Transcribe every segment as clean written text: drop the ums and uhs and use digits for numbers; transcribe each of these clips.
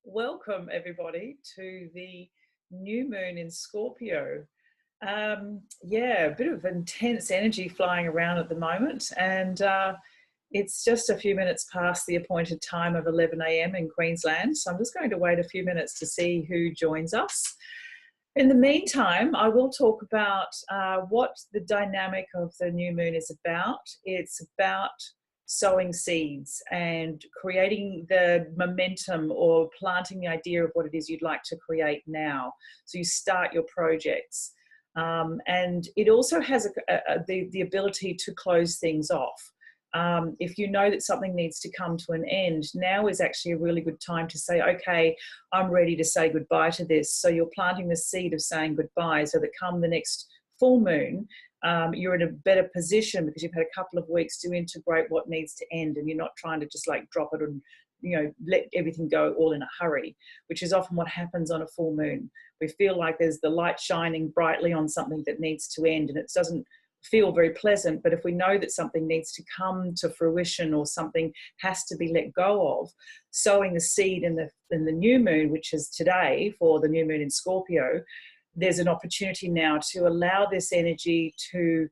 Welcome everybody to the new moon in Scorpio. Yeah, a bit of intense energy flying around at the moment, and it's just a few minutes past the appointed time of 11 a.m. in Queensland. So I'm just going to wait a few minutes to see who joins us. In the meantime, I will talk about what the dynamic of the new moon is about. It's about sowing seeds and creating the momentum or planting the idea of what it is you'd like to create now. So you start your projects. And it also has the ability to close things off. If you know that something needs to come to an end, now is actually a really good time to say, okay, I'm ready to say goodbye to this. So you're planting the seed of saying goodbye so that come the next full moon, you're in a better position because you've had a couple of weeks to integrate what needs to end, and you're not trying to just like drop it and let everything go all in a hurry, which is often what happens on a full moon. We feel like there's the light shining brightly on something that needs to end, and it doesn't feel very pleasant. But if we know that something needs to come to fruition or something has to be let go of, sowing the seed in the new moon, which is today for the new moon in Scorpio, there's an opportunity now to allow this energy to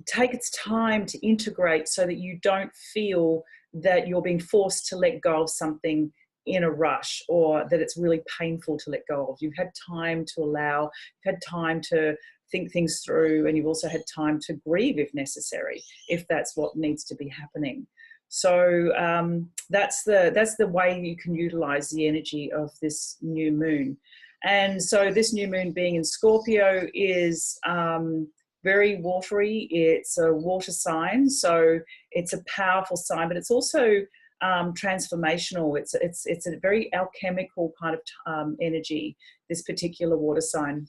take its time to integrate so that you don't feel that you're being forced to let go of something in a rush, or that it's really painful to let go of. You've had time to allow, you've had time to think things through, and you've also had time to grieve if necessary, if that's what needs to be happening. So that's the way you can utilize the energy of this new moon. And so this new moon being in Scorpio is very watery. It's a water sign, so it's a powerful sign, but it's also transformational. It's a very alchemical kind of energy, this particular water sign.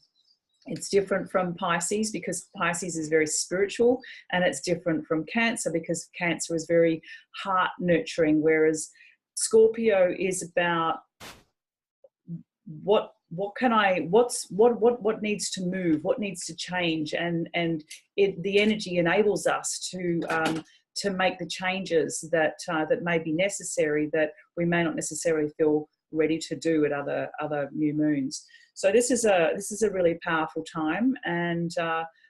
It's different from Pisces because Pisces is very spiritual, and it's different from Cancer because Cancer is very heart nurturing, whereas Scorpio is about what needs to move, what needs to change, and the energy enables us to make the changes that may be necessary, that we may not necessarily feel ready to do at other new moons. So this is a really powerful time, and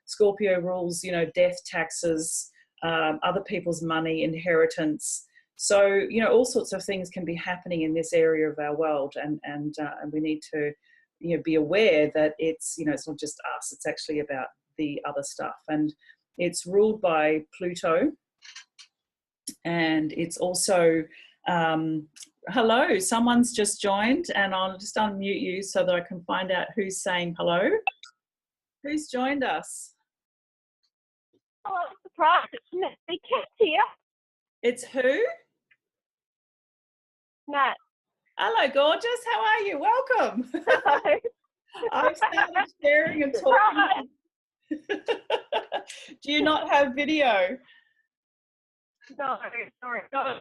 Scorpio rules, death, taxes, other people's money, inheritance. So all sorts of things can be happening in this area of our world, and we need to be aware that it's it's not just us. It's actually about the other stuff, and it's ruled by Pluto, and it's also hello, someone's just joined, and I'll just unmute you so that I can find out who's saying hello. Who's joined us? Oh, I'm surprised. It's Kat here. It's who? Nat. Hello, gorgeous. How are you? Welcome. Hello. I've started sharing and talking. Do you not have video? No, sorry. No.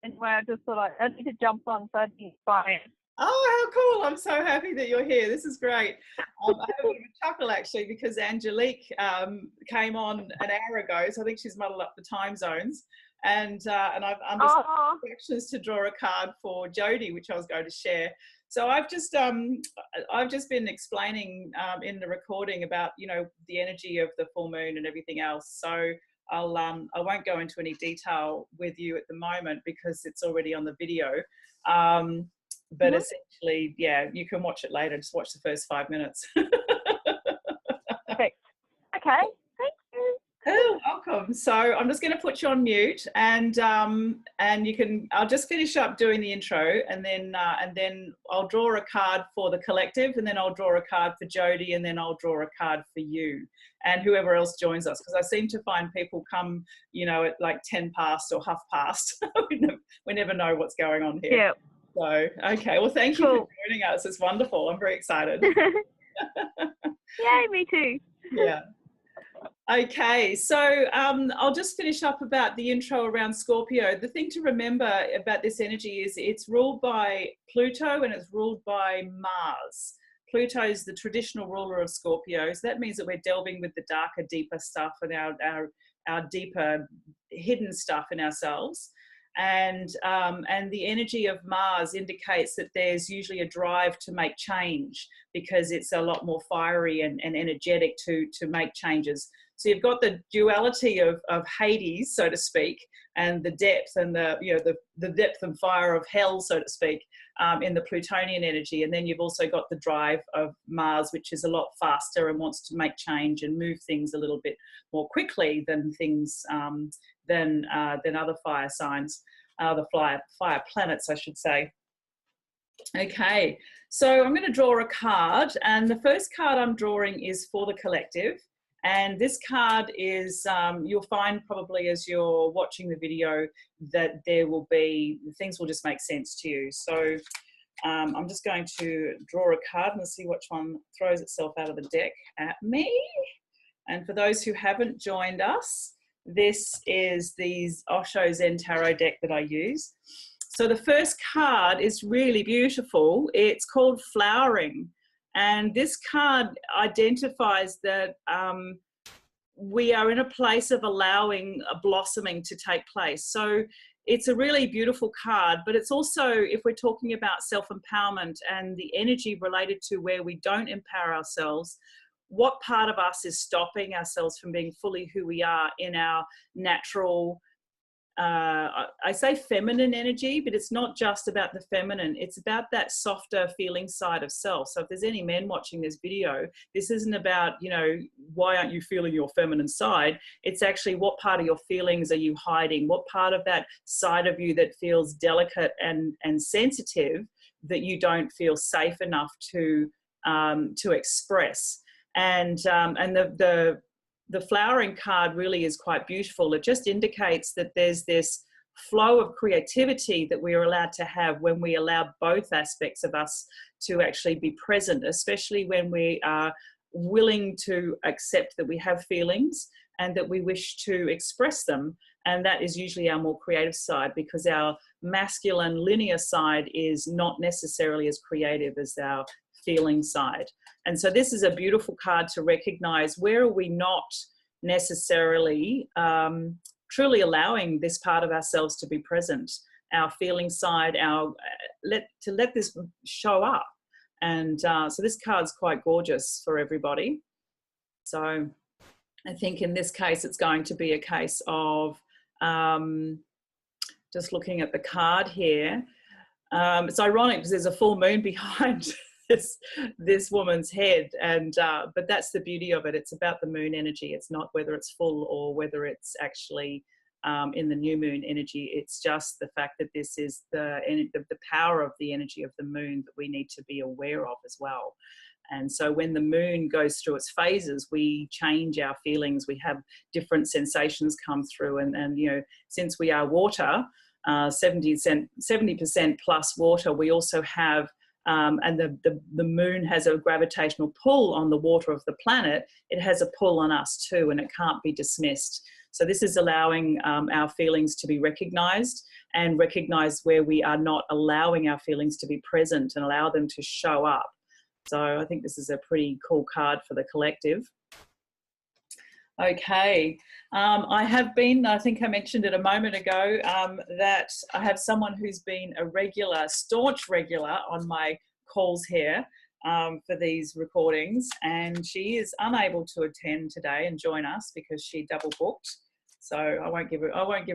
Anyway, I just thought I need to jump on so I didn't buy it. Oh, how cool. I'm so happy that you're here. This is great. I have a bit of a chuckle actually because Angelique came on an hour ago, so I think she's muddled up the time zones. And I've understood instructions to draw a card for Jody, which I was going to share. So I've just been explaining in the recording about the energy of the full moon and everything else. So I won't go into any detail with you at the moment because it's already on the video. But essentially, yeah, you can watch it later. Just watch the first 5 minutes. Perfect. Okay. Thank you. Oh, welcome. So I'm just going to put you on mute, and you can. I'll just finish up doing the intro, and then I'll draw a card for the collective, and then I'll draw a card for Jody, and then I'll draw a card for you and whoever else joins us, because I seem to find people come, at like 10 past or half past. we never know what's going on here. Yeah. So okay. Well, thank you for joining us. It's wonderful. I'm very excited. Yay, me too. Yeah. Okay, so I'll just finish up about the intro around Scorpio. The thing to remember about this energy is it's ruled by Pluto and it's ruled by Mars. Pluto is the traditional ruler of Scorpio, so that means that we're delving with the darker, deeper stuff and our deeper hidden stuff in ourselves. and the energy of Mars indicates that there's usually a drive to make change because it's a lot more fiery and energetic to make changes. So you've got the duality of Hades, so to speak, and the depth and the depth and fire of hell, so to speak, in the Plutonian energy. And then you've also got the drive of Mars, which is a lot faster and wants to make change and move things a little bit more quickly than things than other fire signs, the fire planets, I should say. Okay, so I'm going to draw a card, and the first card I'm drawing is for the collective. And this card is, you'll find probably as you're watching the video that there will be, things will just make sense to you. So I'm just going to draw a card and see which one throws itself out of the deck at me. And for those who haven't joined us, this is the Osho Zen Tarot deck that I use. So the first card is really beautiful. It's called Flowering. And this card identifies that we are in a place of allowing a blossoming to take place. So it's a really beautiful card, but it's also, if we're talking about self-empowerment and the energy related to where we don't empower ourselves, what part of us is stopping ourselves from being fully who we are in our natural, I say feminine energy, but it's not just about the feminine. It's about that softer feeling side of self. So if there's any men watching this video, this isn't about, you know, why aren't you feeling your feminine side? It's actually what part of your feelings are you hiding? What part of that side of you that feels delicate and sensitive that you don't feel safe enough to express? And the flowering card really is quite beautiful. It just indicates that there's this flow of creativity that we are allowed to have when we allow both aspects of us to actually be present, especially when we are willing to accept that we have feelings and that we wish to express them. And that is usually our more creative side, because our masculine linear side is not necessarily as creative as our feeling side. And so this is a beautiful card to recognize where are we not necessarily truly allowing this part of ourselves to be present, our feeling side, to let this show up. And so this card's quite gorgeous for everybody. So I think in this case, it's going to be a case of just looking at the card here. It's ironic because there's a full moon behind this woman's head, and but that's the beauty of it. It's about the moon energy. It's not whether it's full or whether it's actually in the new moon energy. It's just the fact that this is the power of the energy of the moon that we need to be aware of as well. And so when the moon goes through its phases, we change our feelings. We have different sensations come through, and you know, since we are water, 70% plus water, we also have and the moon has a gravitational pull on the water of the planet. It has a pull on us too, and it can't be dismissed. So this is allowing our feelings to be recognized, and recognize where we are not allowing our feelings to be present and allow them to show up. So I think this is a pretty cool card for the collective. Okay, I think I mentioned it a moment ago that I have someone who's been a regular, staunch regular on my calls here for these recordings, and she is unable to attend today and join us because she double booked. So I won't give her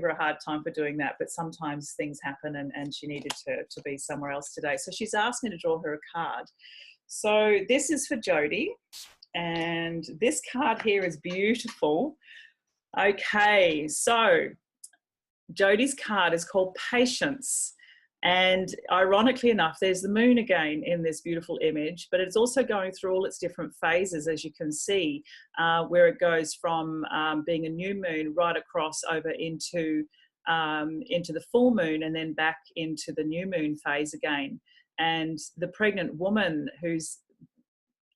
a hard time for doing that, but sometimes things happen, and she needed to be somewhere else today. So she's asked me to draw her a card. So this is for Jody. And this card here is beautiful. Okay, so Jody's card is called Patience. And ironically enough, there's the moon again in this beautiful image, but it's also going through all its different phases, as you can see, where it goes from being a new moon right across over into the full moon, and then back into the new moon phase again. And the pregnant woman who's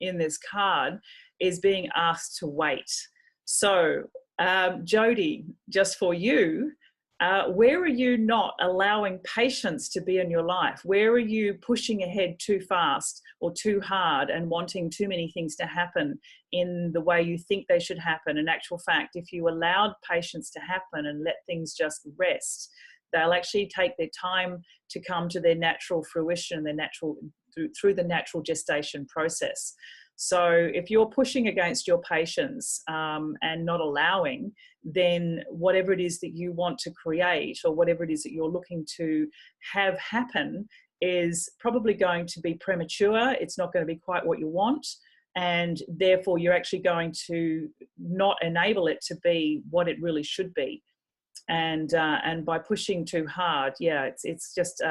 in this card is being asked to wait. So Jody, just for you, where are you not allowing patience to be in your life? Where are you pushing ahead too fast or too hard and wanting too many things to happen in the way you think they should happen? In actual fact, if you allowed patience to happen and let things just rest, they'll actually take their time to come to their natural fruition, their natural through the natural gestation process. So if you're pushing against your patience and not allowing, then whatever it is that you want to create or whatever it is that you're looking to have happen is probably going to be premature. It's not going to be quite what you want. And therefore, you're actually going to not enable it to be what it really should be. And by pushing too hard, yeah, it's just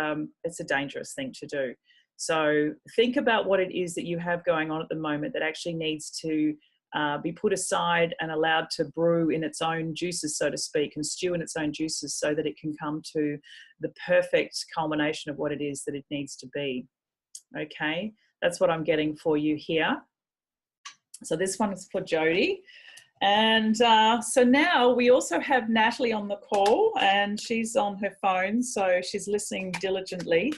it's a dangerous thing to do. So think about what it is that you have going on at the moment that actually needs to be put aside and allowed to brew in its own juices, so to speak, and stew in its own juices so that it can come to the perfect culmination of what it is that it needs to be. Okay, that's what I'm getting for you here. So this one is for Jody. And so now we also have Natalie on the call, and she's on her phone, so she's listening diligently.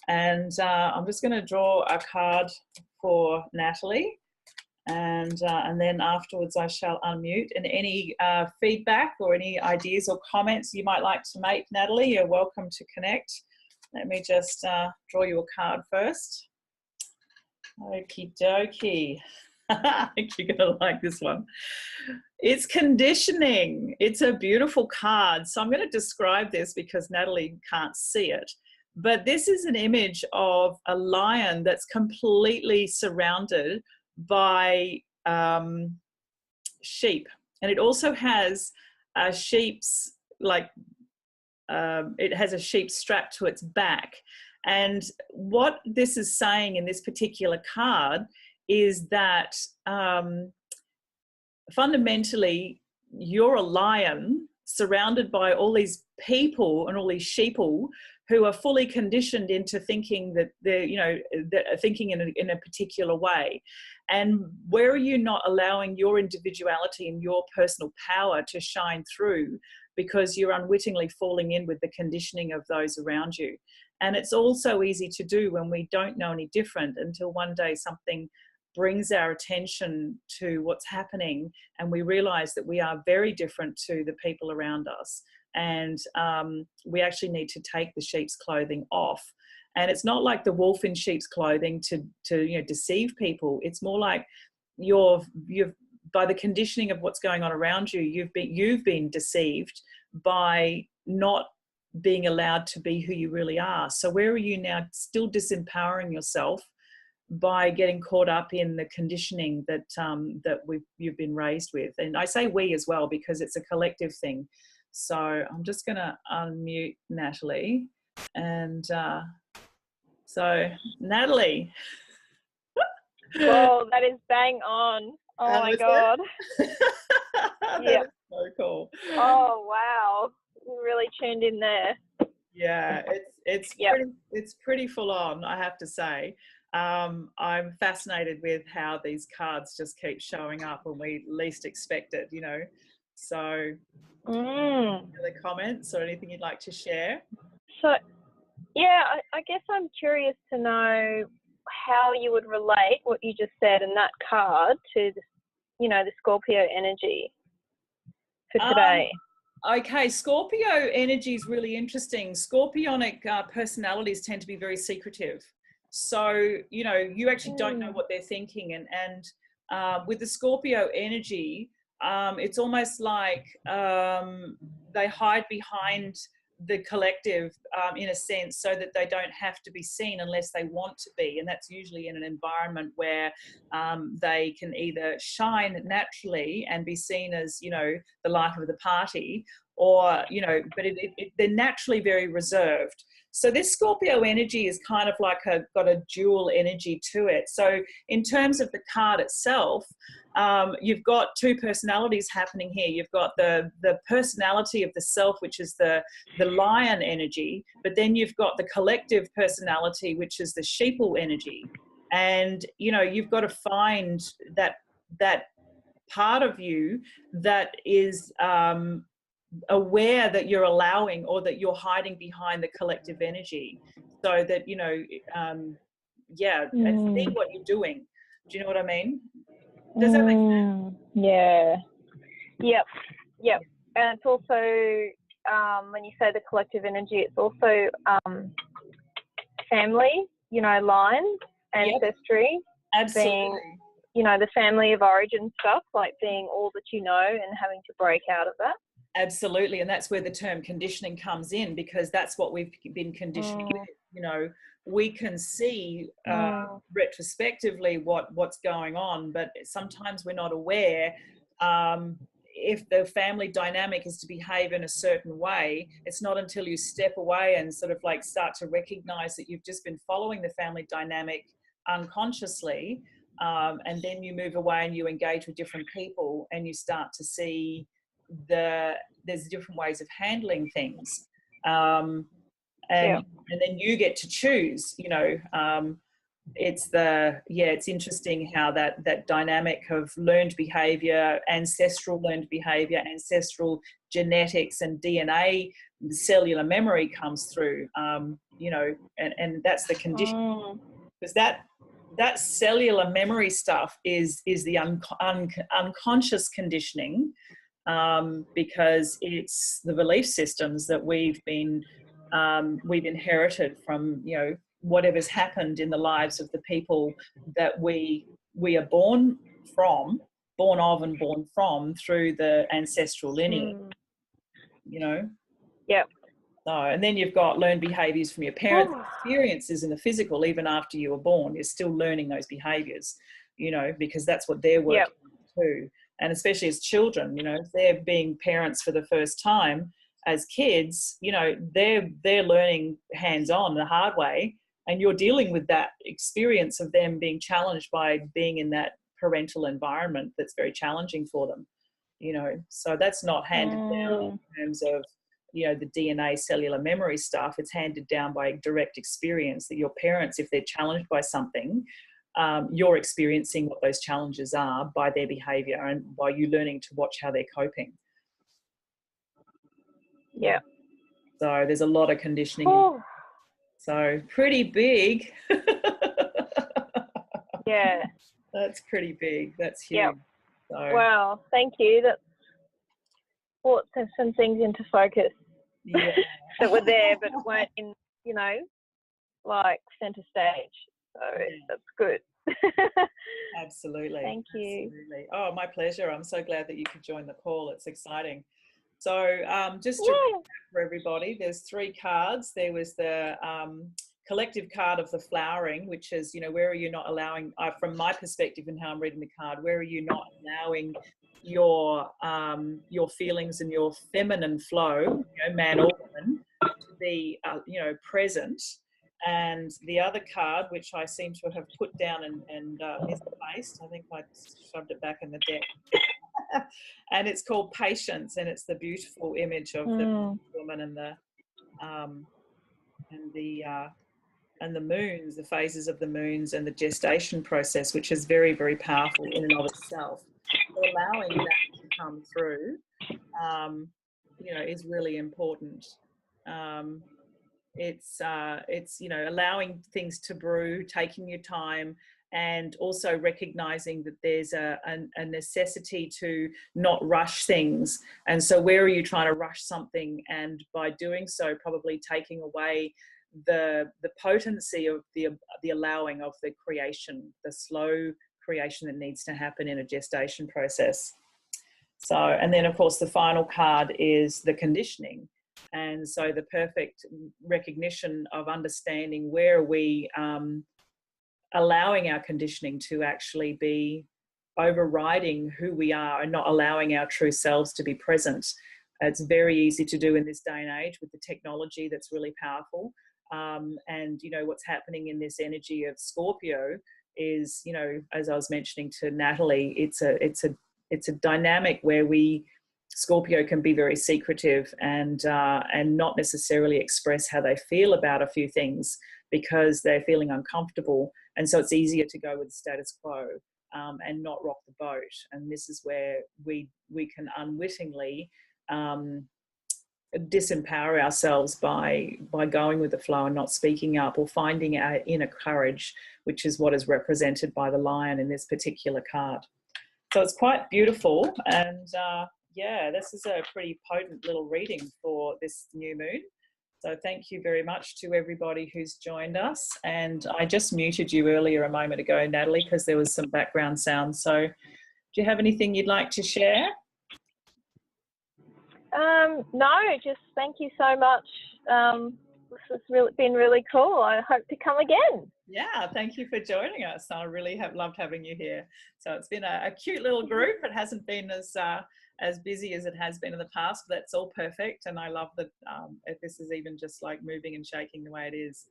And I'm just going to draw a card for Natalie, and then afterwards I shall unmute. And any feedback or any ideas or comments you might like to make, Natalie, you're welcome to connect. Let me just draw you a card first. Okie dokie. I think you're going to like this one. It's conditioning. It's a beautiful card. So I'm going to describe this because Natalie can't see it. But this is an image of a lion that's completely surrounded by sheep. And it also has a sheep's, it has a sheep strapped to its back. And what this is saying in this particular card is that fundamentally you're a lion surrounded by all these people and all these sheeple who are fully conditioned into thinking that they're, thinking in a particular way. And where are you not allowing your individuality and your personal power to shine through because you're unwittingly falling in with the conditioning of those around you? And it's all so easy to do when we don't know any different until one day something brings our attention to what's happening and we realize that we are very different to the people around us. And we actually need to take the sheep's clothing off. And it's not like the wolf in sheep's clothing to deceive people. It's more like you've by the conditioning of what's going on around you, you've been deceived by not being allowed to be who you really are. So where are you now still disempowering yourself by getting caught up in the conditioning that you've been raised with? And I say we as well because it's a collective thing. So I'm just going to unmute Natalie. And so Natalie. Well, that is bang on. Oh my God. Yeah. So cool. Oh wow. You really tuned in there. Yeah, it's yep. it's pretty full on, I have to say. I'm fascinated with how these cards just keep showing up when we least expect it, So other comments or anything you'd like to share? So yeah, I guess I'm curious to know how you would relate what you just said in that card to the Scorpio energy for today. Okay, Scorpio energy is really interesting. Scorpionic personalities tend to be very secretive. So, you actually don't know what they're thinking. And with the Scorpio energy, it's almost like they hide behind the collective in a sense so that they don't have to be seen unless they want to be. And that's usually in an environment where they can either shine naturally and be seen as, the life of the party, or, but they're naturally very reserved. So this Scorpio energy is kind of like got a dual energy to it. So in terms of the card itself, you've got two personalities happening here. You've got the personality of the self, which is the lion energy, but then you've got the collective personality, which is the sheeple energy. And, you've got to find that part of you that is aware that you're allowing or that you're hiding behind the collective energy, so that and seeing what you're doing. Do you know what I mean? Does that make sense? Yeah. Yep. And it's also when you say the collective energy, it's also family, you know, lines, ancestry, Absolutely. being, you know, the family of origin stuff, like being all that you know and having to break out of that. Absolutely. And that's where the term conditioning comes in, because that's what we've been conditioned with. You know, we can see retrospectively what's going on, but sometimes we're not aware. If the family dynamic is to behave in a certain way, it's not until you step away and sort of like start to recognize that you've just been following the family dynamic unconsciously, and then you move away and you engage with different people and you start to see there's different ways of handling things, and then you get to choose, you know. It's interesting how that dynamic of learned behavior, ancestral learned behavior, ancestral genetics and DNA, cellular memory comes through, you know, and that's the condition, because that cellular memory stuff is the unconscious conditioning, because it's the belief systems that we've inherited from, you know, whatever's happened in the lives of the people that we are born of and born from through the ancestral lineage, you know. So, and then you've got learned behaviors from your parents, experiences in the physical. Even after you were born, you're still learning those behaviors, you know, because that's what they're working on too. And especially as children, you know, if they're being parents for the first time as kids, you know, they're learning hands-on the hard way, and you're dealing with that experience of them being challenged by being in that parental environment that's very challenging for them, you know. So that's not handed down in terms of, you know, the DNA cellular memory stuff. It's handed down by direct experience, that your parents, if they're challenged by something, you're experiencing what those challenges are by their behavior and by you learning to watch how they're coping. So there's a lot of conditioning. So pretty big. That's pretty big. That's huge. So, wow, thank you. That brought some things into focus that were there but weren't in, you know, like centre stage. So that's good. Absolutely. Thank you. Absolutely. Oh, my pleasure. I'm so glad that you could join the call. It's exciting. So just to recap for everybody, there's 3 cards. There was the collective card of the flowering, which is, you know, where are you not allowing, from my perspective and how I'm reading the card, where are you not allowing your feelings and your feminine flow, you know, man or woman, to be, you know, present. And the other card, which I seem to have put down and misplaced, I think I shoved it back in the deck. And it's called Patience, and it's the beautiful image of the woman and the moons, the phases of the moons, and the gestation process, which is very, very powerful in and of itself. So allowing that to come through, you know, is really important. It's you know, allowing things to brew, taking your time, and also recognizing that there's a necessity to not rush things. And so where are you trying to rush something, and by doing so probably taking away the potency of the allowing of the creation, the slow creation that needs to happen in a gestation process. So, and then of course the final card is the conditioning. And so the perfect recognition of understanding where we allowing our conditioning to actually be overriding who we are and not allowing our true selves to be present. It's very easy to do in this day and age with the technology that's really powerful. And, you know, what's happening in this energy of Scorpio is, you know, as I was mentioning to Natalie, it's a dynamic where Scorpio can be very secretive and not necessarily express how they feel about a few things because they're feeling uncomfortable. And so it's easier to go with the status quo and not rock the boat. And this is where we can unwittingly disempower ourselves by going with the flow and not speaking up or finding our inner courage, which is what is represented by the lion in this particular card. So it's quite beautiful, and yeah, this is a pretty potent little reading for this new moon. So thank you very much to everybody who's joined us. And I just muted you earlier a moment ago, Natalie, because there was some background sound. So do you have anything you'd like to share? No, just thank you so much. This has been really cool. I hope to come again. Yeah, thank you for joining us. I really have loved having you here. So it's been a cute little group. It hasn't been as busy as it has been in the past, but that's all perfect. And I love that this is even just like moving and shaking the way it is.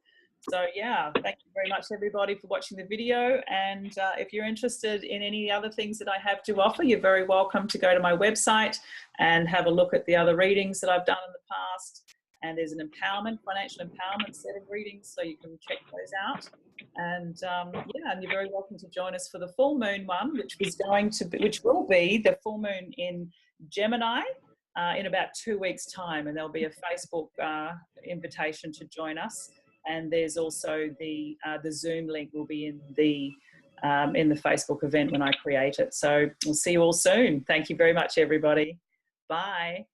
So yeah, thank you very much everybody for watching the video. And if you're interested in any other things that I have to offer, you're very welcome to go to my website and have a look at the other readings that I've done in the past. And there's an financial empowerment set of readings, so you can check those out. And yeah, and you're very welcome to join us for the full moon one, which will be the full moon in Gemini in about 2 weeks' time, and there'll be a Facebook invitation to join us. And there's also the Zoom link will be in the Facebook event when I create it. So we'll see you all soon. Thank you very much, everybody. Bye.